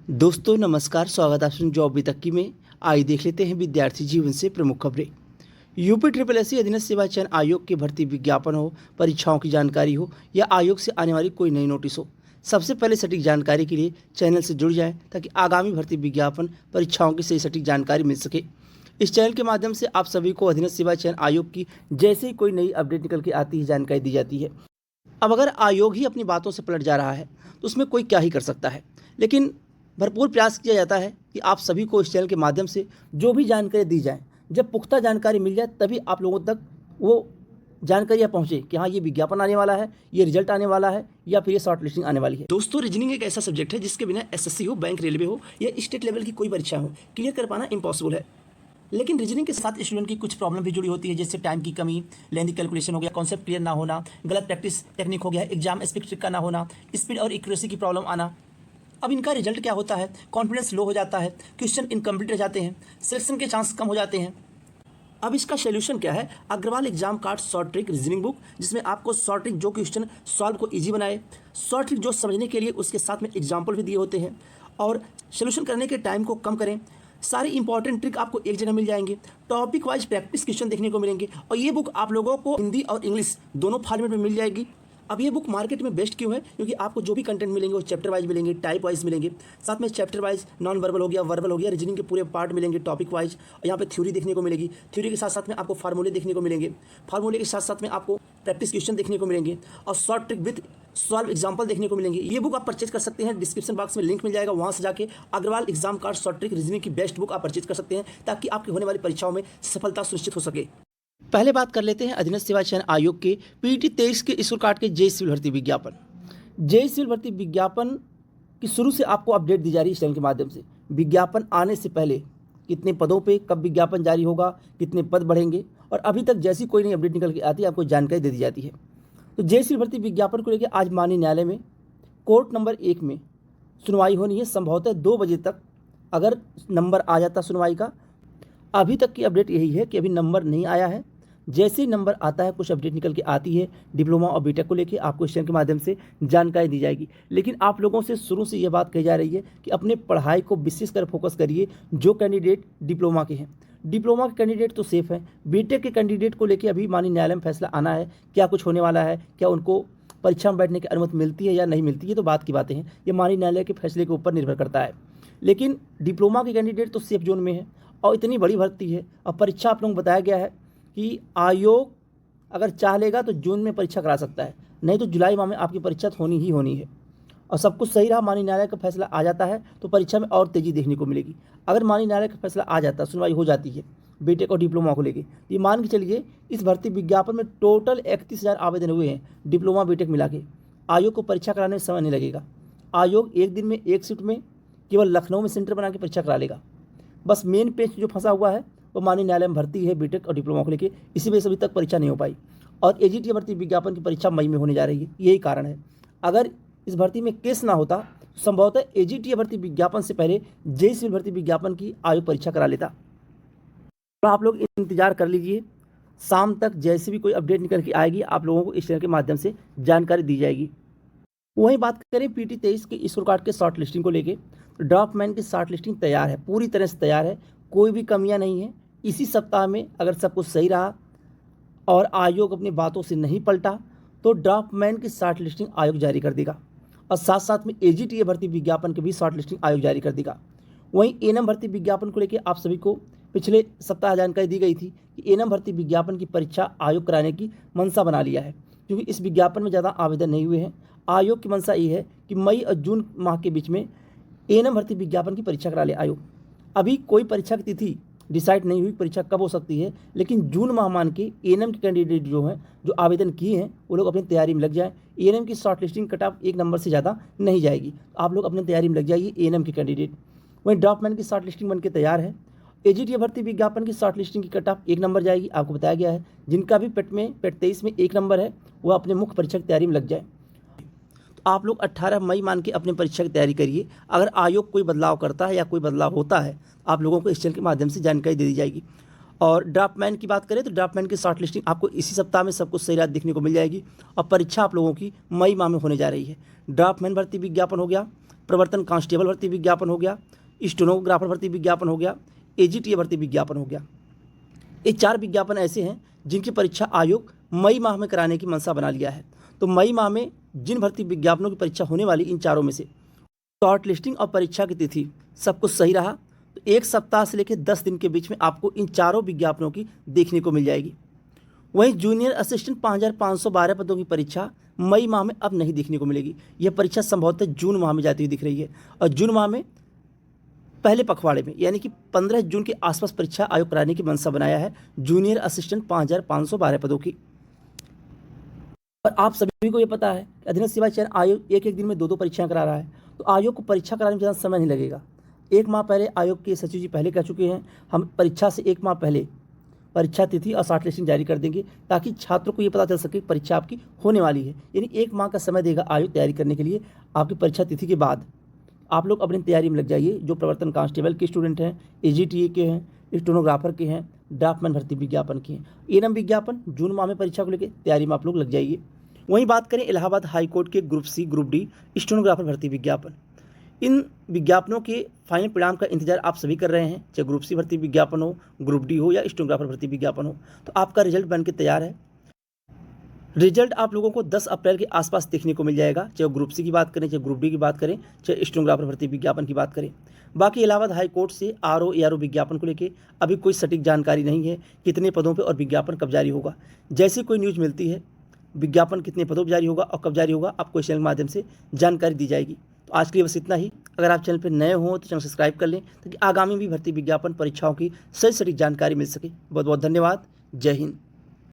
दोस्तों नमस्कार, स्वागत है आपका जॉब अभी तक की में। आइए देख लेते हैं विद्यार्थी जीवन से प्रमुख खबरें। यूपी ट्रिपल एस सी अधीनस्थ सेवा चयन आयोग की भर्ती विज्ञापन हो, परीक्षाओं की जानकारी हो या आयोग से आने वाली कोई नई नोटिस हो, सबसे पहले सटीक जानकारी के लिए चैनल से जुड़ जाएं ताकि आगामी भर्ती विज्ञापन परीक्षाओं की सही सटीक जानकारी मिल सके। इस चैनल के माध्यम से आप सभी को अधीनस्थ सेवा चयन आयोग की जैसे ही कोई नई अपडेट निकल के आती है जानकारी दी जाती है। अब अगर आयोग ही अपनी बातों से पलट जा रहा है तो उसमें कोई क्या ही कर सकता है, लेकिन भरपूर प्रयास किया जाता है कि आप सभी को इस चैनल के माध्यम से जो भी जानकारी दी जाए, जब पुख्ता जानकारी मिल जाए तभी आप लोगों तक वो जानकारियाँ पहुँचे कि हाँ ये विज्ञापन आने वाला है, ये रिजल्ट आने वाला है या फिर ये शॉर्ट लिस्टिंग आने वाली है। दोस्तों रीजनिंग एक ऐसा सब्जेक्ट है जिसके बिना एसएससी हो, बैंक रेलवे हो या स्टेट लेवल की कोई परीक्षा हो, क्लियर कर पाना इम्पॉसिबल है। लेकिन रीजनिंग के साथ स्टूडेंट की कुछ प्रॉब्लम भी जुड़ी होती है, जैसे टाइम की कमी, लेंथी कैलकुलेशन हो गया, कॉन्सेप्ट क्लियर ना होना, गलत प्रैक्टिस टेक्निक हो गया, एग्जाम स्पेसिफिक का ना होना, स्पीड और एक्यूरेसी की प्रॉब्लम आना। अब इनका रिजल्ट क्या होता है, कॉन्फिडेंस लो हो जाता है, क्वेश्चन इनकम्प्लीट रह जाते हैं, सिलेक्शन के चांस कम हो जाते हैं। अब इसका सोल्यूशन क्या है? Agarwal exam card short trick reasoning book, जिसमें आपको शॉर्ट ट्रिक जो क्वेश्चन सॉल्व को इजी बनाए, शॉर्ट ट्रिक जो समझने के लिए उसके साथ में एग्जाम्पल भी दिए होते हैं और सोल्यूशन करने के टाइम को कम करें। सारी इंपॉर्टेंट ट्रिक आपको एक जगह मिल जाएंगे, टॉपिक वाइज प्रैक्टिस क्वेश्चन देखने को मिलेंगे और ये बुक आप लोगों को हिंदी और इंग्लिश दोनों फॉर्मेट में मिल जाएगी। अब ये बुक मार्केट में बेस्ट क्यों है? क्योंकि आपको जो भी कंटेंट मिलेंगे वो चैप्टर वाइज मिलेंगे, टाइप वाइज मिलेंगे, साथ में चैप्टर वाइज नॉन वर्बल हो गया, वर्बल हो गया, रीजनिंग के पूरे पार्ट मिलेंगे टॉपिक वाइज। यहाँ पे थ्योरी देखने को मिलेगी, थ्योरी के साथ साथ में आपको फार्मूले देखने को मिलेंगे, फार्मूले के साथ साथ में आपको प्रैक्टिस क्वेश्चन देखने को मिलेंगे और short trick with solve example देखने को मिलेंगे। ये बुक आप परचेज कर सकते हैं, डिस्क्रिप्शन बॉक्स में लिंक मिल जाएगा, वहाँ से जाके Agarwal exam card short trick reasoning की बेस्ट बुक आप परचेज कर सकते हैं ताकि आपकी होने वाली परीक्षाओं में सफलता सुनिश्चित हो सके। पहले बात कर लेते हैं अधीनस्थ सेवा चयन आयोग के पीटी 23 के स्कोर कार्ड के जेई सिविल भर्ती विज्ञापन। जेई सिविल भर्ती विज्ञापन की शुरू से आपको अपडेट दी जा रही है इस चैनल के माध्यम से। विज्ञापन आने से पहले कितने पदों पे कब विज्ञापन जारी होगा, कितने पद बढ़ेंगे और अभी तक जैसी कोई नई अपडेट निकल के आती है आपको जानकारी दे दी जाती है। तो जेई सिविल भर्ती विज्ञापन को लेकर आज माननीय न्यायालय में कोर्ट नंबर 1 में सुनवाई होनी है, संभवतः 2 बजे तक अगर नंबर आ जाता सुनवाई का। अभी तक की अपडेट यही है कि अभी नंबर नहीं आया है। जैसे ही नंबर आता है, कुछ अपडेट निकल के आती है डिप्लोमा और बीटेक को लेके, आपको इस चैनल के माध्यम से जानकारी दी जाएगी। लेकिन आप लोगों से शुरू से ये बात कही जा रही है कि अपने पढ़ाई को विशेष कर फोकस करिए। जो कैंडिडेट डिप्लोमा के हैं, डिप्लोमा के कैंडिडेट तो सेफ हैं, बीटेक के कैंडिडेट को लेकर अभी माननीय न्यायालय में फैसला आना है, क्या कुछ होने वाला है, क्या उनको परीक्षा में बैठने की अनुमति मिलती है या नहीं मिलती है, तो बात की बातें हैं, ये माननीय न्यायालय के फैसले के ऊपर निर्भर करता है। लेकिन डिप्लोमा के कैंडिडेट तो सेफ जोन में है और इतनी बड़ी भर्ती है और परीक्षा आप लोगों को बताया गया है कि आयोग अगर चाह लेगा तो जून में परीक्षा करा सकता है, नहीं तो जुलाई माह में आपकी परीक्षा होनी ही होनी है। और सब कुछ सही रहा, माननीय न्यायालय का फैसला आ जाता है तो परीक्षा में और तेज़ी देखने को मिलेगी। अगर माननीय न्यायालय का फैसला आ जाता, सुनवाई हो जाती है बीटेक और डिप्लोमा को लेकर, ये मान के चलिए इस भर्ती विज्ञापन में टोटल 31,000 आवेदन हुए हैं डिप्लोमा बीटेक मिला के। आयोग को परीक्षा कराने में समय नहीं लगेगा। आयोग एक दिन में एक शिफ्ट में केवल लखनऊ में सेंटर बना के परीक्षा करा लेगा। बस मेन पेज जो फंसा हुआ है वो माननीय न्यायालय में भर्ती है बीटेक और डिप्लोमा को लेकर, इसी वजह से अभी तक परीक्षा नहीं हो पाई। और एजीटी भर्ती विज्ञापन की परीक्षा मई में होने जा रही है, यही कारण है। अगर इस भर्ती में केस ना होता, संभवतः एजीटी भर्ती विज्ञापन से पहले जेई सिविल भर्ती विज्ञापन की आयोग परीक्षा करा लेता। तो आप लोग इंतजार कर लीजिए, शाम तक जैसे भी कोई अपडेट निकल के आएगी आप लोगों को इस चैनल के माध्यम से जानकारी दी जाएगी। वहीं बात करें पीटी 23 के स्कोर कार्ड के शॉर्ट लिस्टिंग को लेकर, तो ड्राफ्टमैन की शॉर्ट लिस्टिंग तैयार है, पूरी तरह से तैयार है, कोई भी कमियां नहीं है। इसी सप्ताह में अगर सब कुछ सही रहा और आयोग अपनी बातों से नहीं पलटा तो ड्राफ्टमैन की शॉर्ट लिस्टिंग आयोग जारी कर देगा और साथ साथ में एजीटीए भर्ती विज्ञापन की भी शॉर्ट लिस्टिंग आयोग जारी कर देगा। वहीं एएनएम भर्ती विज्ञापन को लेकर आप सभी को पिछले सप्ताह जानकारी दी गई थी कि एएनएम भर्ती विज्ञापन की परीक्षा आयोग कराने की मंशा बना लिया है, क्योंकि इस विज्ञापन में ज़्यादा आवेदन नहीं हुए हैं। आयोग की मंशा ये है कि मई और जून माह के बीच में एएनएम भर्ती विज्ञापन की परीक्षा करा ले आयोग। अभी कोई परीक्षा की तिथि डिसाइड नहीं हुई परीक्षा कब हो सकती है, लेकिन जून माह मान के एएनएम के कैंडिडेट जो हैं, जो आवेदन किए हैं, वो लोग अपनी तैयारी में लग जाएं। एएनएम की short listing cut off 1 number से ज़्यादा नहीं जाएगी, तो आप लोग अपनी तैयारी में लग जाइए एएनएम के कैंडिडेट। वहीं ड्राफ्टमैन की शॉर्ट लिस्टिंग बनकर तैयार है। एजीटी भर्ती विज्ञापन की शॉर्ट लिस्टिंग की कट ऑफ 1 नंबर जाएगी, आपको बताया गया है। जिनका भी पेट 23 में 1 नंबर है वो अपने मुख्य परीक्षा की तैयारी में लग जाए। आप लोग 18 मई मान के अपनी परीक्षा की तैयारी करिए। अगर आयोग कोई बदलाव करता है या कोई बदलाव होता है, आप लोगों को इस चैनल के माध्यम से जानकारी दे दी जाएगी। और ड्राफ्टमैन की बात करें तो ड्राफ्टमैन की शॉर्ट लिस्टिंग आपको इसी सप्ताह में सब कुछ सही रात देखने को मिल जाएगी और परीक्षा आप लोगों की मई माह में होने जा रही है। ड्राफ्टमैन भर्ती विज्ञापन हो गया, प्रवर्तन कांस्टेबल भर्ती विज्ञापन हो गया, स्टेनोग्राफर भर्ती विज्ञापन हो गया, एजीटीए भर्ती विज्ञापन हो गया। ये 4 विज्ञापन ऐसे हैं जिनकी परीक्षा आयोग मई माह में कराने की मंशा बना लिया है। तो मई माह में जिन भर्ती विज्ञापनों की परीक्षा होने वाली इन चारों में से शॉर्ट लिस्टिंग और परीक्षा की तिथि सब कुछ सही रहा तो 1 सप्ताह से लेकर 10 दिन के बीच में आपको इन चारों विज्ञापनों की देखने को मिल जाएगी। वहीं जूनियर असिस्टेंट 5512 पदों की परीक्षा मई माह में अब नहीं देखने को मिलेगी। यह परीक्षा संभवतः जून माह में जाती हुई दिख रही है और जून माह में पहले पखवाड़े में यानी कि 15 जून के आसपास परीक्षा आयोग कराने की मंशा बनाया है जूनियर असिस्टेंट 5512 पदों की। और आप सभी को ये पता है कि अधीनस्थ सेवा चयन आयोग एक दिन में 2 परीक्षाएं करा रहा है, तो आयोग को परीक्षा कराने में ज़्यादा समय नहीं लगेगा। 1 माह पहले आयोग के सचिव जी पहले कह चुके हैं हम परीक्षा से 1 माह पहले परीक्षा तिथि और शॉर्ट लिस्टिंग जारी कर देंगे ताकि छात्रों को ये पता चल सके परीक्षा आपकी होने वाली है। यानी 1 माह का समय देगा आयोग तैयारी करने के लिए। आपकी परीक्षा तिथि के बाद आप लोग अपनी तैयारी में लग जाइए। जो प्रवर्तन कांस्टेबल के स्टूडेंट हैं, एजीटीए के हैं, स्टेनोग्राफर के हैं, ड्राफ्टमैन भर्ती विज्ञापन के हैं, एएनएम विज्ञापन जून माह में परीक्षा को लेकर तैयारी में आप लोग लग जाइए। वहीं बात करें इलाहाबाद हाई कोर्ट के group C, group D, stenographer भर्ती विज्ञापन, इन विज्ञापनों के फाइनल परिणाम का इंतजार आप सभी कर रहे हैं। चाहे ग्रुप सी भर्ती विज्ञापन हो, ग्रुप डी हो या स्टेनोग्राफर भर्ती विज्ञापन हो, तो आपका रिजल्ट बन के तैयार है। रिजल्ट आप लोगों को 10 अप्रैल के आसपास देखने को मिल जाएगा, चाहे ग्रुप सी की बात करें, चाहे ग्रुप डी की बात करें, चाहे स्टेनोग्राफर भर्ती विज्ञापन की बात करें। बाकी इलाहाबाद हाई कोर्ट से आरओ एआरओ विज्ञापन को लेकर अभी कोई सटीक जानकारी नहीं है कितने पदों पर और विज्ञापन कब जारी होगा। जैसे कोई न्यूज़ मिलती है विज्ञापन कितने पदों पर जारी होगा और कब जारी होगा आपको इस चैनल के माध्यम से जानकारी दी जाएगी। तो आज के लिए बस इतना ही। अगर आप चैनल पर नए हों तो चैनल सब्सक्राइब कर लें ताकि आगामी भी भर्ती विज्ञापन परीक्षाओं की सही सटीक जानकारी मिल सके। बहुत बहुत धन्यवाद। जय हिंद।